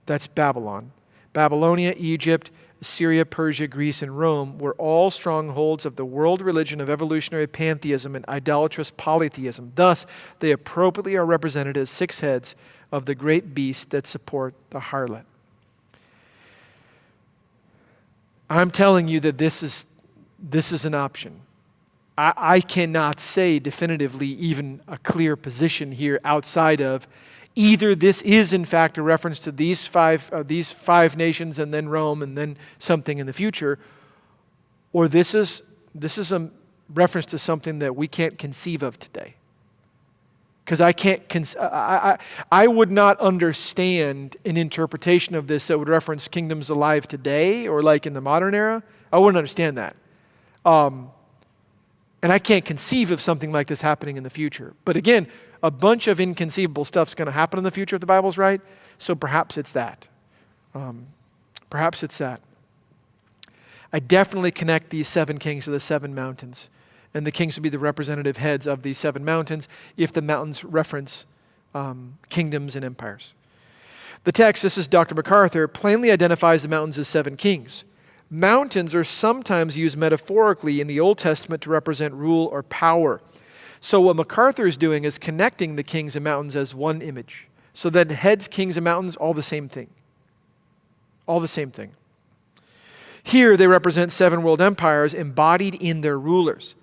Speaker 1: That's Babylon. Babylonia, Egypt, Assyria, Persia, Greece, and Rome were all strongholds of the world religion of evolutionary pantheism and idolatrous polytheism. Thus, they appropriately are represented as 6 heads of the great beast that support the harlot. I'm telling you that this is an option. I cannot say definitively even a clear position here outside of either this is in fact a reference to these five nations and then Rome and then something in the future, or this is a reference to something that we can't conceive of today. Because I would not understand an interpretation of this that would reference kingdoms alive today or like in the modern era. I wouldn't understand that. And I can't conceive of something like this happening in the future. But again, a bunch of inconceivable stuff's going to happen in the future if the Bible's right. So perhaps it's that. Perhaps it's that. I definitely connect these 7 kings to the 7 mountains. And the kings would be the representative heads of these 7 mountains if the mountains reference kingdoms and empires. The text, this is Dr. MacArthur, plainly identifies the mountains as 7 kings. Mountains are sometimes used metaphorically in the Old Testament to represent rule or power. So what MacArthur is doing is connecting the kings and mountains as one image. So that heads, kings, and mountains, all the same thing. All the same thing. Here they represent 7 world empires embodied in their rulers.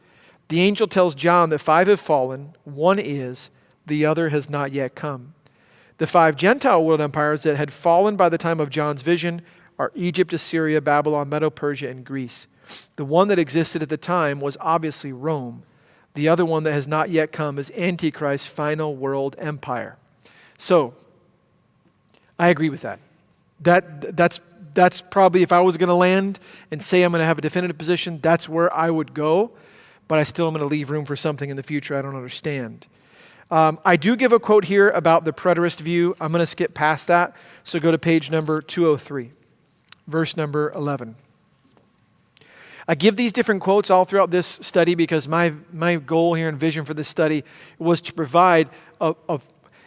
Speaker 1: The angel tells John that 5 have fallen, 1 is, the other has not yet come. The 5 Gentile world empires that had fallen by the time of John's vision are Egypt, Assyria, Babylon, Medo-Persia, and Greece. The one that existed at the time was obviously Rome. The other one that has not yet come is Antichrist's final world empire. So, I agree with that. That's probably, if I was going to land and say I'm going to have a definitive position, that's where I would go. But I still am going to leave room for something in the future I don't understand. I do give a quote here about the preterist view. I'm going to skip past that. So go to page number 203, verse number 11. I give these different quotes all throughout this study because my goal here and vision for this study was to provide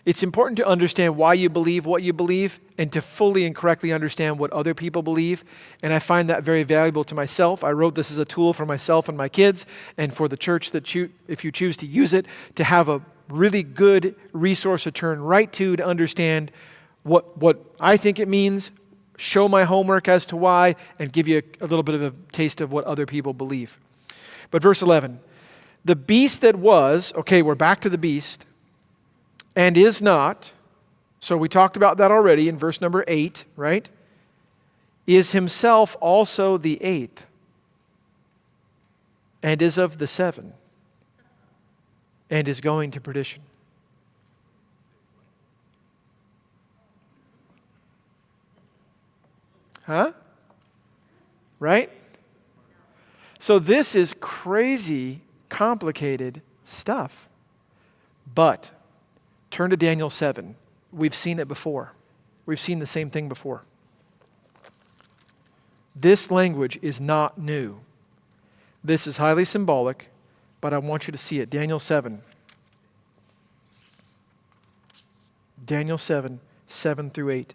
Speaker 1: it's important to understand why you believe what you believe and to fully and correctly understand what other people believe. And I find that very valuable to myself. I wrote this as a tool for myself and my kids and for the church that if you choose to use it, to have a really good resource to turn right to understand what I think it means, show my homework as to why, and give you a little bit of a taste of what other people believe. But verse 11, the beast that was, okay, we're back to the beast, and is not, so we talked about that already in verse number 8, right? Is himself also the 8th, and is of the 7, and is going to perdition. Huh? Right? So this is crazy, complicated stuff. But turn to Daniel 7. We've seen it before. We've seen the same thing before. This language is not new. This is highly symbolic, but I want you to see it. Daniel 7. Daniel 7, 7 through 8.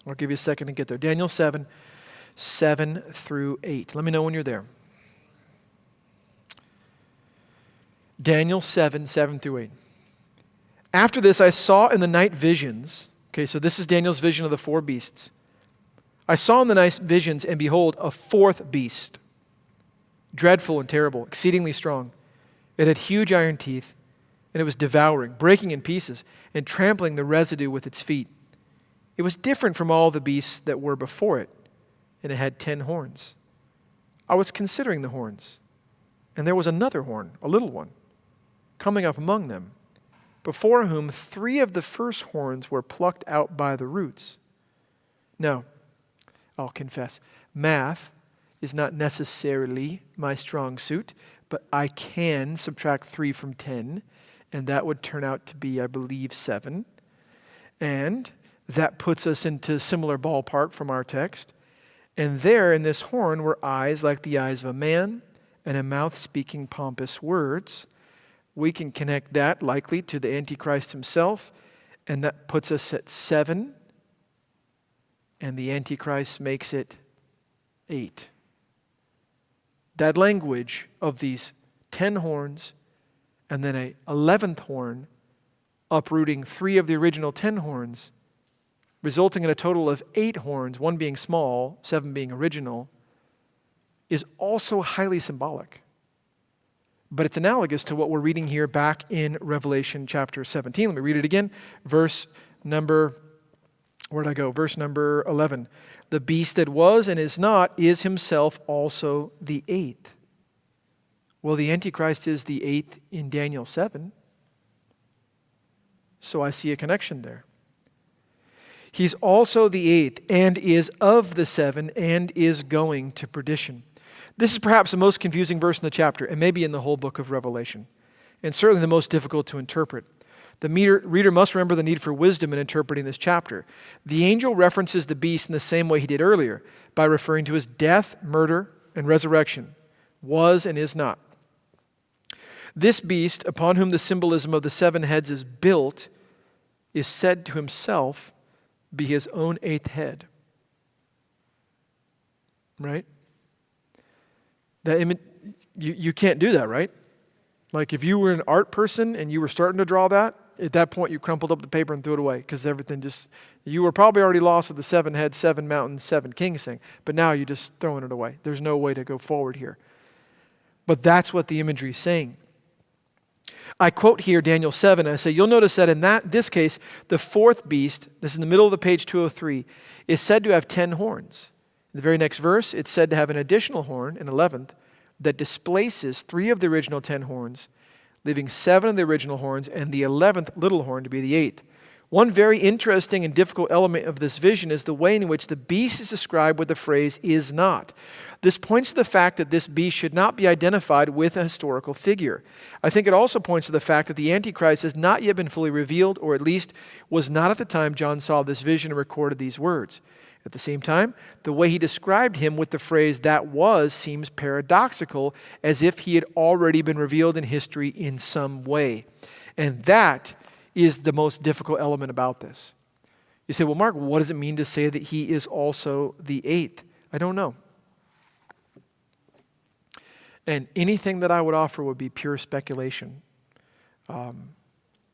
Speaker 1: I'll give you a second to get there. Daniel 7, 7 through 8. Let me know when you're there. Daniel 7, 7 through 8. After this, I saw in the night visions. Okay, so this is Daniel's vision of the four beasts. I saw in the night visions, and behold, a fourth beast, dreadful and terrible, exceedingly strong. It had huge iron teeth, and it was devouring, breaking in pieces, and trampling the residue with its feet. It was different from all the beasts that were before it, and it had 10 horns. I was considering the horns, and there was another horn, a little one, coming up among them, before whom 3 of the first horns were plucked out by the roots. Now, I'll confess, math is not necessarily my strong suit, but I can subtract 3 from 10, and that would turn out to be, I believe, 7. And that puts us into a similar ballpark from our text. And there in this horn were eyes like the eyes of a man, and a mouth speaking pompous words. We can connect that likely to the Antichrist himself, and that puts us at 7. And the Antichrist makes it 8. That language of these 10 horns and then an 11th horn uprooting 3 of the original 10 horns, resulting in a total of 8 horns, 1 being small, 7 being original, is also highly symbolic. But it's analogous to what we're reading here back in Revelation chapter 17. Let me read it again. Verse number 11. The beast that was and is not is himself also the 8th. Well, the Antichrist is the 8th in Daniel 7. So I see a connection there. He's also the 8th and is of the 7 and is going to perdition. This is perhaps the most confusing verse in the chapter and maybe in the whole book of Revelation, and certainly the most difficult to interpret. The reader must remember the need for wisdom in interpreting this chapter. The angel references the beast in the same way he did earlier, by referring to his death, murder, and resurrection, was and is not. This beast, upon whom the symbolism of the 7 heads is built, is said to himself be his own 8th head. Right? That image, you can't do that, right? Like if you were an art person and you were starting to draw that, at that point you crumpled up the paper and threw it away because everything you were probably already lost at the 7 heads, 7 mountains, 7 kings thing. But now you're just throwing it away. There's no way to go forward here. But that's what the imagery is saying. I quote here Daniel 7, and I say, you'll notice that in this case, the 4th beast, this is in the middle of the page 203, is said to have 10 horns. In the very next verse, it's said to have an additional horn, an 11th, that displaces 3 of the original 10 horns, leaving 7 of the original horns and the 11th little horn to be the 8th. One very interesting and difficult element of this vision is the way in which the beast is described with the phrase is not. This points to the fact that this beast should not be identified with a historical figure. I think it also points to the fact that the Antichrist has not yet been fully revealed, or at least was not at the time John saw this vision and recorded these words. At the same time, the way he described him with the phrase that was seems paradoxical, as if he had already been revealed in history in some way. And that is the most difficult element about this. You say, well, Mark, what does it mean to say that he is also the 8th? I don't know. And anything that I would offer would be pure speculation.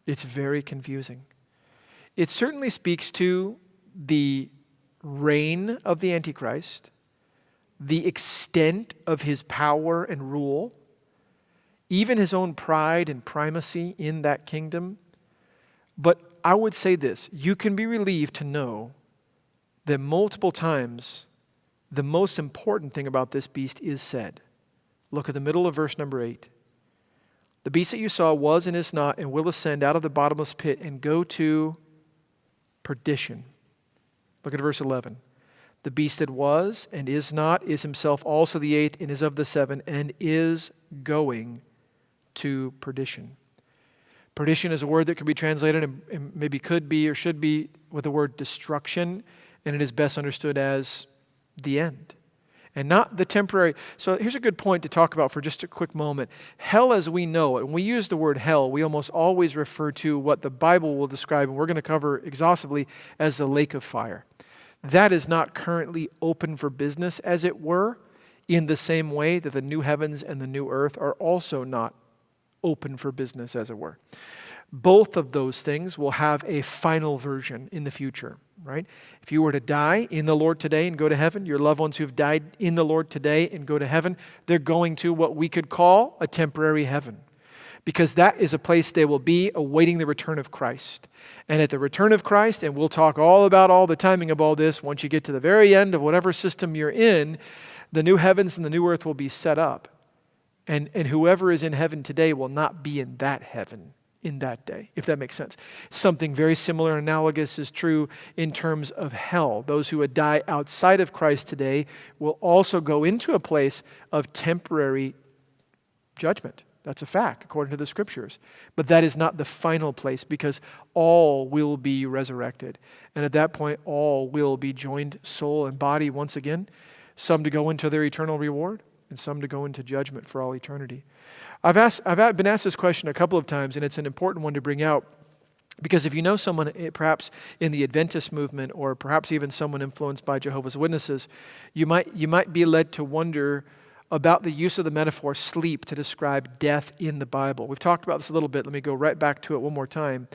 Speaker 1: It's very confusing. It certainly speaks to the reign of the Antichrist, the extent of his power and rule, even his own pride and primacy in that kingdom. But I would say this, you can be relieved to know that multiple times the most important thing about this beast is said. Look at the middle of verse number 8. The beast that you saw was and is not and will ascend out of the bottomless pit and go to perdition. Look at verse 11. The beast that was and is not is himself also the eighth and is of the seven and is going to perdition. Perdition is a word that could be translated and maybe could be or should be with the word destruction, and it is best understood as the end and not the temporary. So here's a good point to talk about for just a quick moment. Hell as we know it, when we use the word hell, we almost always refer to what the Bible will describe, and we're going to cover exhaustively, as the lake of fire. That is not currently open for business, as it were, in the same way that the new heavens and the new earth are also not open for business, as it were. Both of those things will have a final version in the future, right? If you were to die in the Lord today and go to heaven, your loved ones who've died in the Lord today and go to heaven, they're going to what we could call a temporary heaven, because that is a place they will be awaiting the return of Christ. And at the return of Christ, and we'll talk all about all the timing of all this, once you get to the very end of whatever system you're in, the new heavens and the new earth will be set up. And whoever is in heaven today will not be in that heaven in that day, if that makes sense. Something very similar and analogous is true in terms of hell. Those who would die outside of Christ today will also go into a place of temporary judgment. That's a fact, according to the Scriptures. But that is not the final place, because all will be resurrected. And at that point, all will be joined soul and body once again, some to go into their eternal reward, and some to go into judgment for all eternity. I've been asked this question a couple of times, and it's an important one to bring out, because if you know someone perhaps in the Adventist movement, or perhaps even someone influenced by Jehovah's Witnesses, you might be led to wonder about the use of the metaphor sleep to describe death in the Bible. We've talked about this a little bit. Let me go right back to it one more time.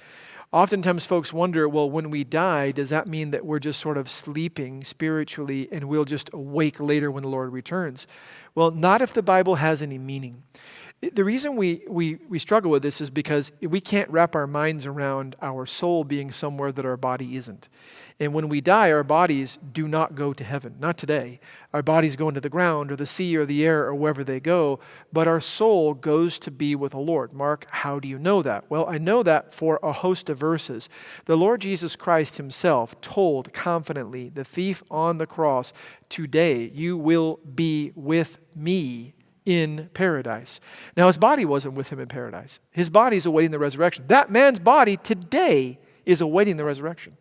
Speaker 1: Oftentimes folks wonder, well, when we die, does that mean that we're just sort of sleeping spiritually and we'll just awake later when the Lord returns? Well, not if the Bible has any meaning. The reason we struggle with this is because we can't wrap our minds around our soul being somewhere that our body isn't. And when we die, our bodies do not go to heaven. Not today. Our bodies go into the ground or the sea or the air or wherever they go, but our soul goes to be with the Lord. Mark, how do you know that? Well, I know that for a host of verses. The Lord Jesus Christ himself told confidently the thief on the cross, "Today you will be with me in paradise." Now, his body wasn't with him in paradise. His body is awaiting the resurrection. That man's body today is awaiting the resurrection.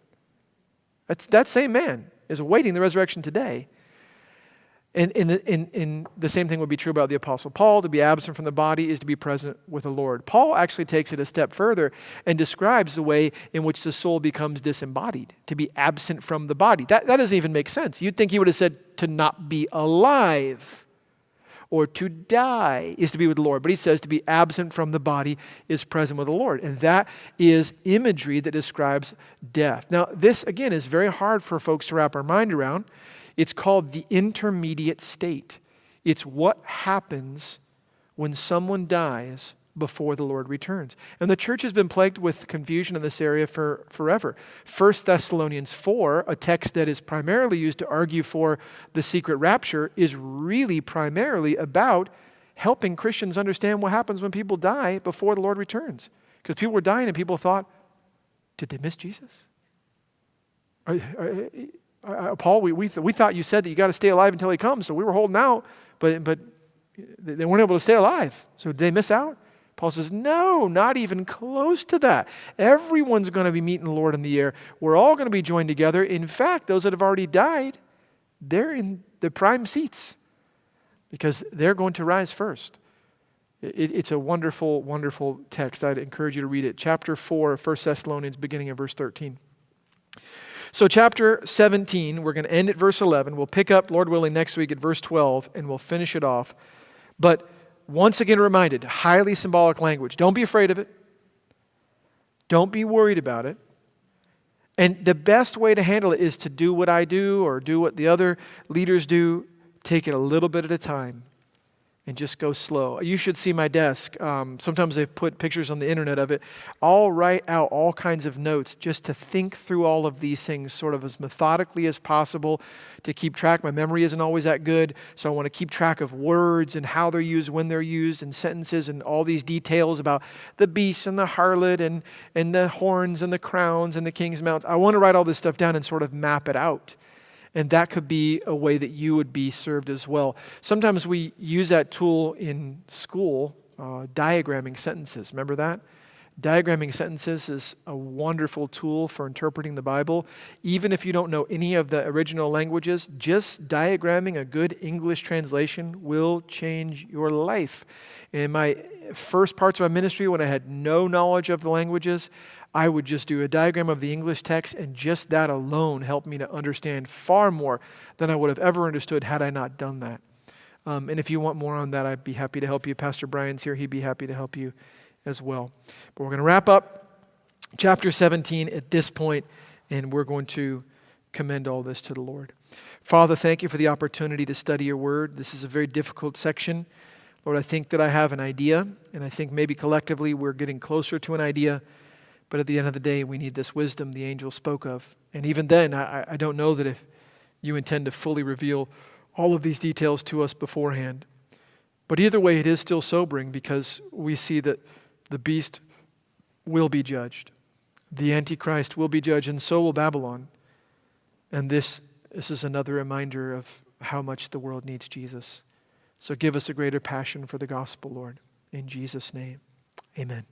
Speaker 1: That same man is awaiting the resurrection today. And the same thing would be true about the Apostle Paul. To be absent from the body is to be present with the Lord. Paul actually takes it a step further and describes the way in which the soul becomes disembodied, to be absent from the body. That doesn't even make sense. You'd think he would have said to not be alive, or to die is to be with the Lord. But he says to be absent from the body is present with the Lord. And that is imagery that describes death. Now, this, again, is very hard for folks to wrap our mind around. It's called the intermediate state. It's what happens when someone dies before the Lord returns. And the church has been plagued with confusion in this area for forever. 1 Thessalonians 4, a text that is primarily used to argue for the secret rapture, is really primarily about helping Christians understand what happens when people die before the Lord returns. Because people were dying and people thought, did they miss Jesus? Paul, we thought you said that you got to stay alive until he comes, so we were holding out, but they weren't able to stay alive. So did they miss out? Paul says, no, not even close to that. Everyone's going to be meeting the Lord in the air. We're all going to be joined together. In fact, those that have already died, they're in the prime seats because they're going to rise first. It's a wonderful, wonderful text. I'd encourage you to read it. Chapter 4 of 1 Thessalonians, beginning of verse 13. So chapter 17, we're going to end at verse 11. We'll pick up, Lord willing, next week at verse 12, and we'll finish it off. But once again reminded, highly symbolic language. Don't be afraid of it. Don't be worried about it. And the best way to handle it is to do what I do or do what the other leaders do. Take it a little bit at a time and just go slow. You should see my desk. Sometimes they've put pictures on the internet of it. I'll write out all kinds of notes just to think through all of these things sort of as methodically as possible to keep track. My memory isn't always that good, so I want to keep track of words and how they're used, when they're used, and sentences and all these details about the beast and the harlot and the horns and the crowns and the king's mounts. I want to write all this stuff down and sort of map it out. And that could be a way that you would be served as well. Sometimes we use that tool in school, diagramming sentences. Remember that? Diagramming sentences is a wonderful tool for interpreting the Bible. Even if you don't know any of the original languages, just diagramming a good English translation will change your life. In my first parts of my ministry, when I had no knowledge of the languages, I would just do a diagram of the English text, and just that alone helped me to understand far more than I would have ever understood had I not done that. And if you want more on that, I'd be happy to help you. Pastor Brian's here. He'd be happy to help you as well. But we're going to wrap up chapter 17 at this point, and we're going to commend all this to the Lord. Father, thank you for the opportunity to study your word. This is a very difficult section. Lord, I think that I have an idea, and I think maybe collectively we're getting closer to an idea, but at the end of the day, we need this wisdom the angel spoke of. And even then, I don't know that if you intend to fully reveal all of these details to us beforehand. But either way, it is still sobering because we see that the beast will be judged. The Antichrist will be judged, and so will Babylon. And this is another reminder of how much the world needs Jesus. So give us a greater passion for the gospel, Lord. In Jesus' name, amen.